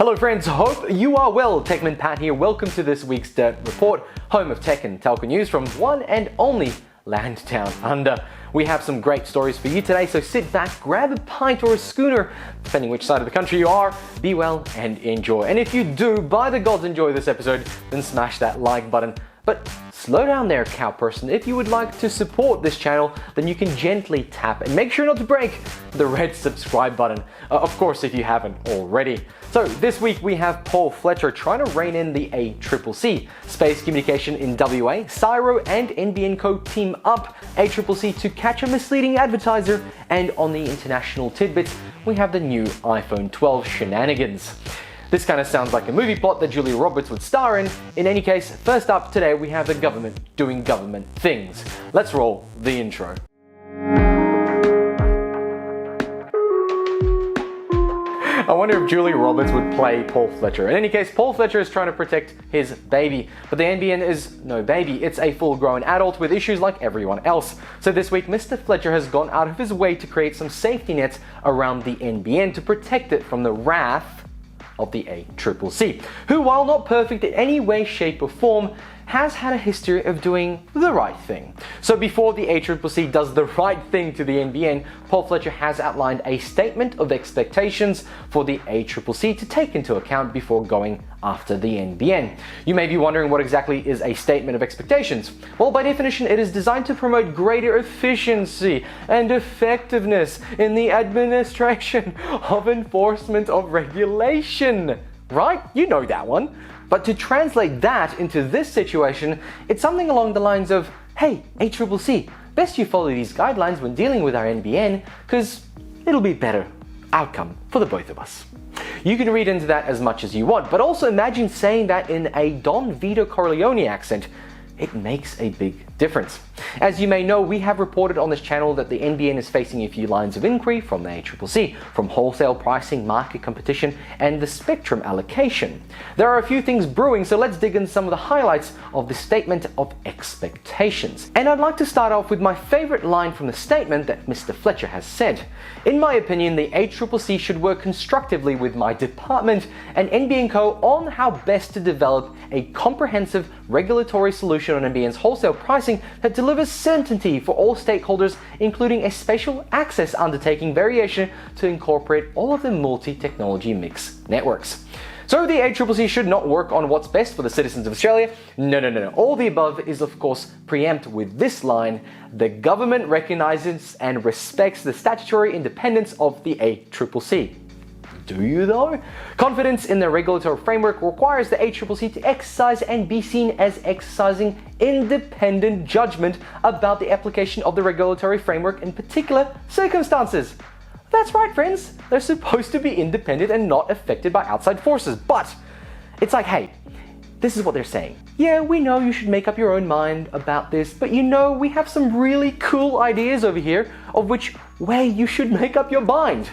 Hello friends, hope you are well. Techman Pat here. Welcome to this week's Dirt Report, home of tech and telco news from one and only land down under. We have some great stories for you today, so sit back, grab a pint or a schooner, depending which side of the country you are, be well and enjoy. And if you do, by the gods, enjoy this episode, then smash that like button. But slow down there, cow person. If you would like to support this channel, then you can gently tap and make sure not to break the red subscribe button. Of course, if you haven't already. So this week we have Paul Fletcher trying to rein in the ACCC. Space Communication in WA, CSIRO and NBN Co team up ACCC to catch a misleading advertiser. And on the international tidbits, we have the new iPhone 12 shenanigans. This kind of sounds like a movie plot that Julia Roberts would star in. In any case, first up today we have the government doing government things. Let's roll the intro. I wonder if Julia Roberts would play Paul Fletcher. In any case, Paul Fletcher is trying to protect his baby, but the NBN is no baby. It's a full-grown adult with issues like everyone else. So this week, Mr. Fletcher has gone out of his way to create some safety nets around the NBN to protect it from the wrath of the ACCC, who, while not perfect in any way, shape or form, has had a history of doing the right thing. So before the ACCC does the right thing to the NBN, Paul Fletcher has outlined a statement of expectations for the ACCC to take into account before going after the NBN. You may be wondering what exactly is a statement of expectations. Well, by definition, it is designed to promote greater efficiency and effectiveness in the administration of enforcement of regulation. Right? You know that one. But to translate that into this situation, it's something along the lines of, hey, ACCC, best you follow these guidelines when dealing with our NBN, because it'll be better outcome for the both of us. You can read into that as much as you want, but also imagine saying that in a Don Vito Corleone accent. It makes a big difference. As you may know, we have reported on this channel that the NBN is facing a few lines of inquiry from the ACCC, from wholesale pricing, market competition, and the spectrum allocation. There are a few things brewing, so let's dig into some of the highlights of the statement of expectations. And I'd like to start off with my favorite line from the statement that Mr. Fletcher has said. In my opinion, the ACCC should work constructively with my department and NBN Co on how best to develop a comprehensive regulatory solution on NBN's wholesale pricing that delivers certainty for all stakeholders, including a spatial access undertaking variation to incorporate all of the multi-technology mix networks. So the ACCC should not work on what's best for the citizens of Australia. No. All the above is of course preempt with this line: the government recognises and respects the statutory independence of the ACCC. Do you though? Confidence in the regulatory framework requires the ACCC to exercise and be seen as exercising independent judgment about the application of the regulatory framework in particular circumstances. That's right, friends. They're supposed to be independent and not affected by outside forces. But it's like, hey, this is what they're saying. Yeah, we know you should make up your own mind about this, but you know, we have some really cool ideas over here of which way you should make up your mind.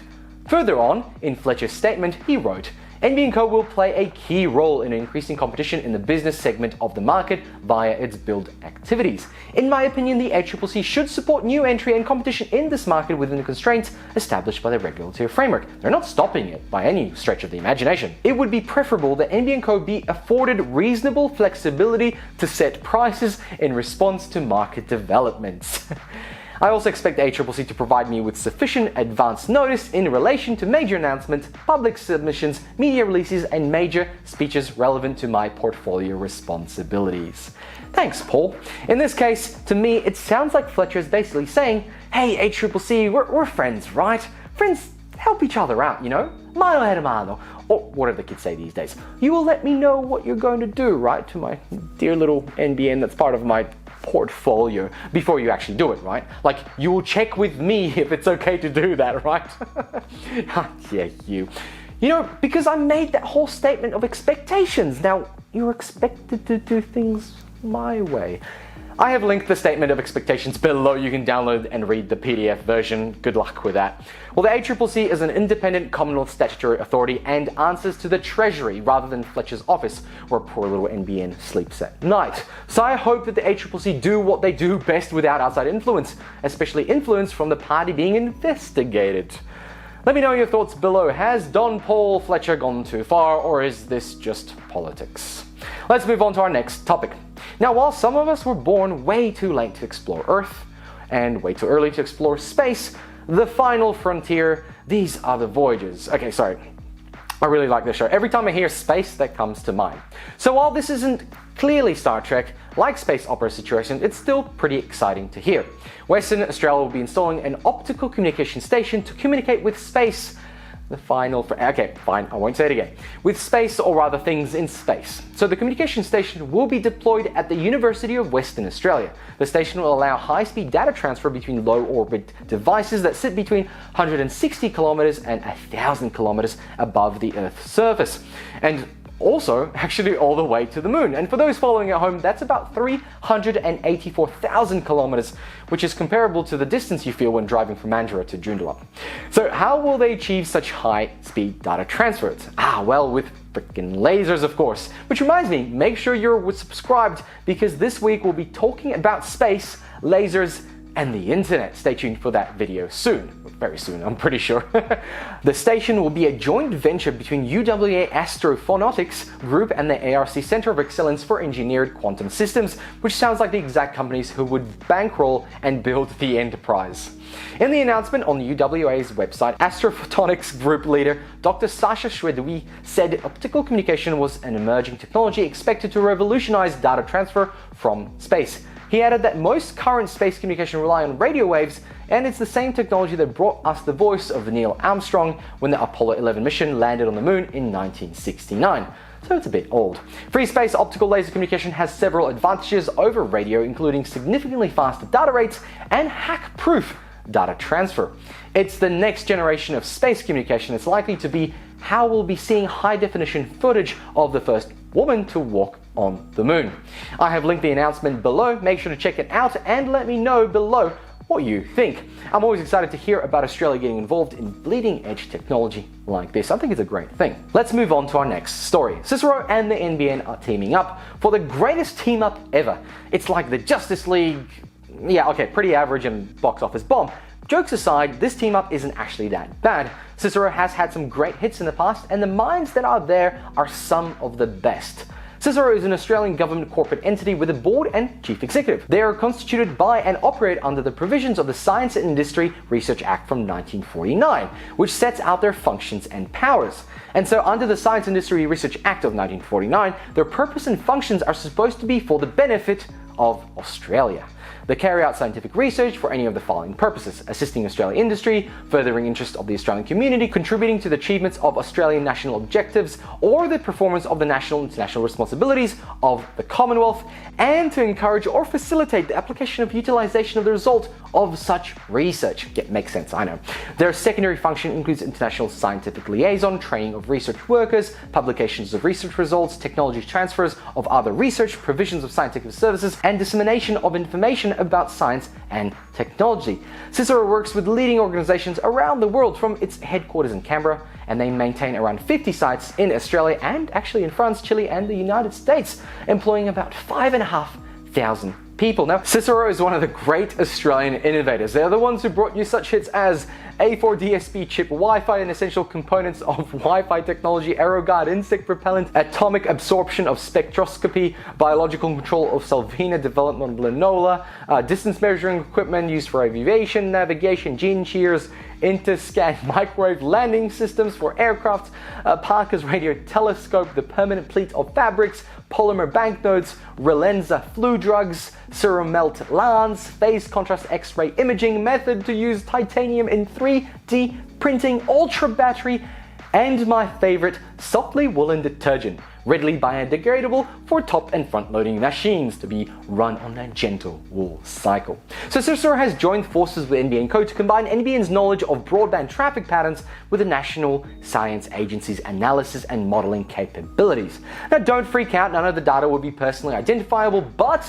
Further on, in Fletcher's statement, he wrote, NBN Co will play a key role in increasing competition in the business segment of the market via its build activities. In my opinion, the ACCC should support new entry and competition in this market within the constraints established by the regulatory framework. They're not stopping it by any stretch of the imagination. It would be preferable that NBN Co be afforded reasonable flexibility to set prices in response to market developments. I also expect the ACCC to provide me with sufficient advance notice in relation to major announcements, public submissions, media releases, and major speeches relevant to my portfolio responsibilities. Thanks, Paul. In this case, to me, it sounds like Fletcher is basically saying, hey, ACCC, we're friends, right? Friends help each other out, you know? Mano a mano. Or whatever the kids say these days. You will let me know what you're going to do, right? To my dear little NBN that's part of my portfolio before you actually do it, right? Like, you will check with me if it's okay to do that, right? Yeah, you know, because I made that whole statement of expectations. Now, you're expected to do things my way. I have linked the statement of expectations below. You can download and read the PDF version. Good luck with that. Well, the ACCC is an independent Commonwealth statutory authority and answers to the Treasury rather than Fletcher's office, where poor little NBN sleeps at night. So I hope that the ACCC do what they do best without outside influence, especially influence from the party being investigated. Let me know your thoughts below. Has Don Paul Fletcher gone too far, or is this just politics? Let's move on to our next topic. Now, while some of us were born way too late to explore Earth and way too early to explore space, the final frontier, these are the voyages. Okay, sorry. I really like this show. Every time I hear space, that comes to mind. So while this isn't clearly Star Trek, like space opera situation, it's still pretty exciting to hear. Western Australia will be installing an optical communication station to communicate with space. Okay, fine, I won't say it again. With space, or rather things in space. So the communication station will be deployed at the University of Western Australia. The station will allow high-speed data transfer between low-orbit devices that sit between 160 kilometers and 1,000 kilometers above the Earth's surface. And also, actually all the way to the moon. And for those following at home, that's about 384,000 kilometers, which is comparable to the distance you feel when driving from Mandurah to Joondalup. So how will they achieve such high-speed data transfers? Well, with freaking lasers, of course. Which reminds me, make sure you're subscribed, because this week we'll be talking about space, lasers, and the internet. Stay tuned for that video soon. Very soon, I'm pretty sure. The station will be a joint venture between UWA Astrophonetics Group and the ARC Center of Excellence for Engineered Quantum Systems, which sounds like the exact companies who would bankroll and build the enterprise. In the announcement on UWA's website, Astrophotonics Group leader Dr. Sasha Shwedwi said optical communication was an emerging technology expected to revolutionize data transfer from space. He added that most current space communication rely on radio waves, and it's the same technology that brought us the voice of Neil Armstrong when the Apollo 11 mission landed on the moon in 1969. So it's a bit old. Free space optical laser communication has several advantages over radio, including significantly faster data rates and hack-proof data transfer. It's the next generation of space communication. It's likely to be how we'll be seeing high-definition footage of the first woman to walk on the moon. I have linked the announcement below. Make sure to check it out and let me know below what you think. I'm always excited to hear about Australia getting involved in bleeding-edge technology like this. I think it's a great thing. Let's move on to our next story. CSIRO and the NBN are teaming up for the greatest team-up ever. It's like the Justice League. Yeah, okay, pretty average and box office bomb. Jokes aside, this team-up isn't actually that bad. CSIRO has had some great hits in the past, and the minds that are there are some of the best. CSIRO is an Australian government corporate entity with a board and chief executive. They are constituted by and operate under the provisions of the Science and Industry Research Act from 1949, which sets out their functions and powers. And so under the Science and Industry Research Act of 1949, their purpose and functions are supposed to be for the benefit of Australia. They carry out scientific research for any of the following purposes: assisting Australian industry, furthering interest of the Australian community, contributing to the achievements of Australian national objectives or the performance of the national and international responsibilities of the Commonwealth, and to encourage or facilitate the application of utilization of the result of such research. Yeah, makes sense, I know. Their secondary function includes international scientific liaison, training of research workers, publications of research results, technology transfers of other research, provisions of scientific services, and dissemination of information about science and technology. CSIRO works with leading organizations around the world from its headquarters in Canberra, and they maintain around 50 sites in Australia and actually in France, Chile, and the United States, employing about 5,500 people. Now, CSIRO is one of the great Australian innovators. They're the ones who brought you such hits as A4DSP chip Wi-Fi and essential components of Wi-Fi technology, AeroGuard insect repellent, atomic absorption of spectroscopy, biological control of Salvina development of Linola, distance measuring equipment used for aviation, navigation, gene shears, Interscan microwave landing systems for aircraft, Parker's radio telescope, the permanent pleat of fabrics, polymer banknotes, Relenza flu drugs, serum melt lens, phase contrast X-ray imaging, method to use titanium in 3D printing, ultra battery, and my favorite, softly woolen detergent, readily biodegradable for top and front loading machines to be run on a gentle wool cycle. So CSIRO has joined forces with NBN Co to combine NBN's knowledge of broadband traffic patterns with the National Science Agency's analysis and modeling capabilities. Now don't freak out, none of the data will be personally identifiable, but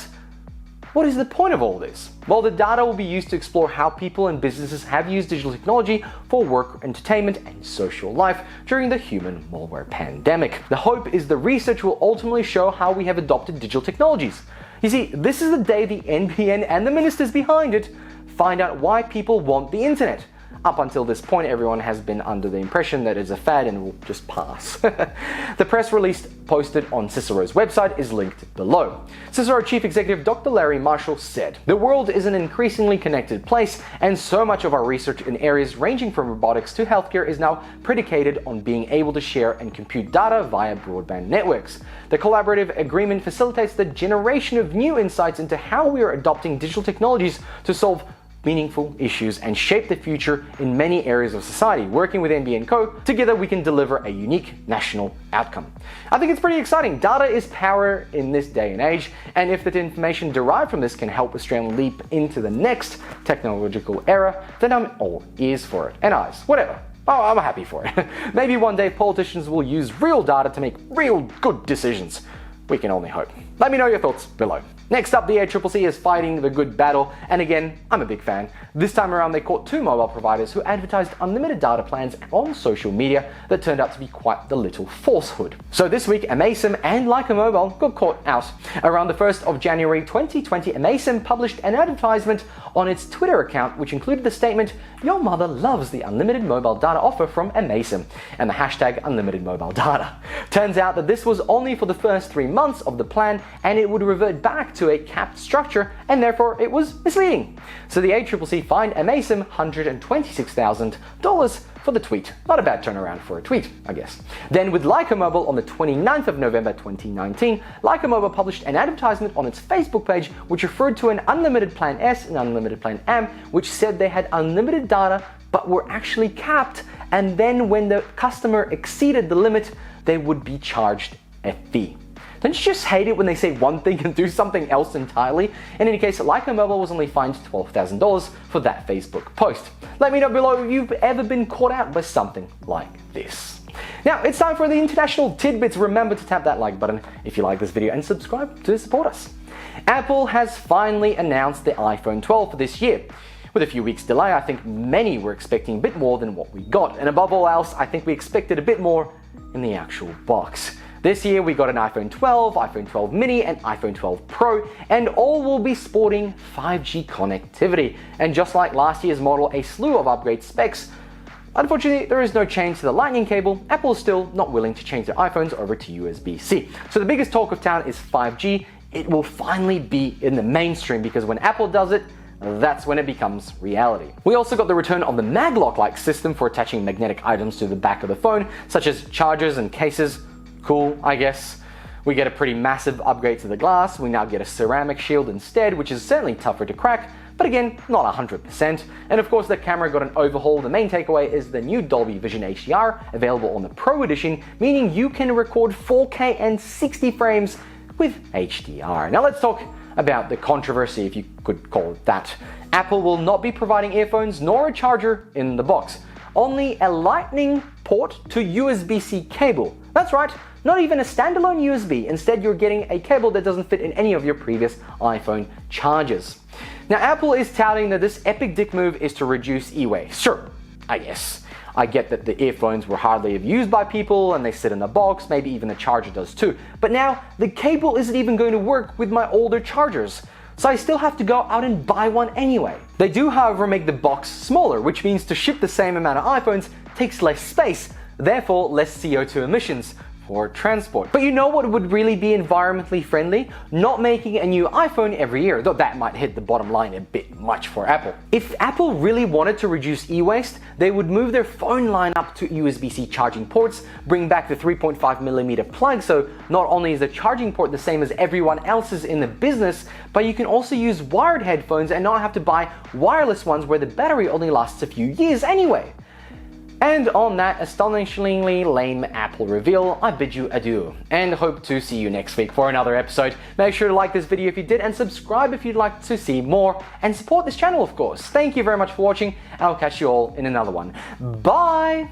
what is the point of all this? Well, the data will be used to explore how people and businesses have used digital technology for work, entertainment, and social life during the human malware pandemic. The hope is the research will ultimately show how we have adopted digital technologies. You see, this is the day the NBN and the ministers behind it find out why people want the internet. up until this point, everyone has been under the impression that it's a fad and will just pass. The press release posted on CSIRO's website is linked below. CSIRO Chief Executive Dr. Larry Marshall said, "The world is an increasingly connected place, and so much of our research in areas ranging from robotics to healthcare is now predicated on being able to share and compute data via broadband networks. The collaborative agreement facilitates the generation of new insights into how we are adopting digital technologies to solve meaningful issues and shape the future in many areas of society. Working with NBN Co, together we can deliver a unique national outcome." I think it's pretty exciting. Data is power in this day and age, and if the information derived from this can help Australia leap into the next technological era, then I'm all ears for it. And eyes, whatever. Oh, I'm happy for it. Maybe one day politicians will use real data to make real good decisions. We can only hope. Let me know your thoughts below. Next up, the ACCC is fighting the good battle, and again, I'm a big fan. This time around, they caught 2 mobile providers who advertised unlimited data plans on social media that turned out to be quite the little falsehood. So this week, Amaysim and Leica Mobile got caught out. Around the 1st of January 2020, Amaysim published an advertisement on its Twitter account which included the statement, "Your mother loves the unlimited mobile data offer from Amaysim," and the hashtag unlimited mobile data. Turns out that this was only for the first 3 months of the plan, and it would revert back to a capped structure, and therefore it was misleading. So the ACCC fined Amaysim $126,000 for the tweet. Not a bad turnaround for a tweet, I guess. Then with Leica Mobile on the 29th of November 2019, Leica Mobile published an advertisement on its Facebook page which referred to an unlimited plan S and unlimited plan M, which said they had unlimited data but were actually capped, and then when the customer exceeded the limit, they would be charged a fee. Don't you just hate it when they say one thing and do something else entirely? In any case, Leica Mobile was only fined $12,000 for that Facebook post. Let me know below if you've ever been caught out by something like this. Now, it's time for the international tidbits. Remember to tap that like button if you like this video and subscribe to support us. Apple has finally announced the iPhone 12 for this year. With a few weeks delay, I think many were expecting a bit more than what we got, and above all else, I think we expected a bit more in the actual box. This year we got an iPhone 12, iPhone 12 mini and iPhone 12 Pro, and all will be sporting 5G connectivity. And just like last year's model, a slew of upgrade specs. Unfortunately, there is no change to the lightning cable. Apple is still not willing to change their iPhones over to USB-C. So the biggest talk of town is 5G. It will finally be in the mainstream, because when Apple does it, that's when it becomes reality. We also got the return of the MagLock-like system for attaching magnetic items to the back of the phone, such as chargers and cases. Cool, I guess. We get a pretty massive upgrade to the glass. We now get a ceramic shield instead, which is certainly tougher to crack, but again, not 100%. And of course, the camera got an overhaul. The main takeaway is the new Dolby Vision HDR available on the Pro Edition, meaning you can record 4K and 60 frames with HDR. Now let's talk about the controversy, if you could call it that. Apple will not be providing earphones nor a charger in the box. Only a lightning port to USB-C cable. That's right, not even a standalone USB. Instead, you're getting a cable that doesn't fit in any of your previous iPhone chargers. Now, Apple is touting that this epic dick move is to reduce e-waste. Sure, I guess. I get that the earphones were hardly ever used by people and they sit in the box, maybe even the charger does too. But now, the cable isn't even going to work with my older chargers. So I still have to go out and buy one anyway. They do, however, make the box smaller, which means to ship the same amount of iPhones takes less space, therefore less CO2 emissions for transport. But you know what would really be environmentally friendly? Not making a new iPhone every year, though that might hit the bottom line a bit much for Apple. If Apple really wanted to reduce e-waste, they would move their phone line up to USB-C charging ports, bring back the 3.5mm plug, so not only is the charging port the same as everyone else's in the business, but you can also use wired headphones and not have to buy wireless ones where the battery only lasts a few years anyway. And on that astonishingly lame Apple reveal, I bid you adieu, and hope to see you next week for another episode. Make sure to like this video if you did, and subscribe if you'd like to see more, and support this channel of course. Thank you very much for watching, and I'll catch you all in another one. Bye!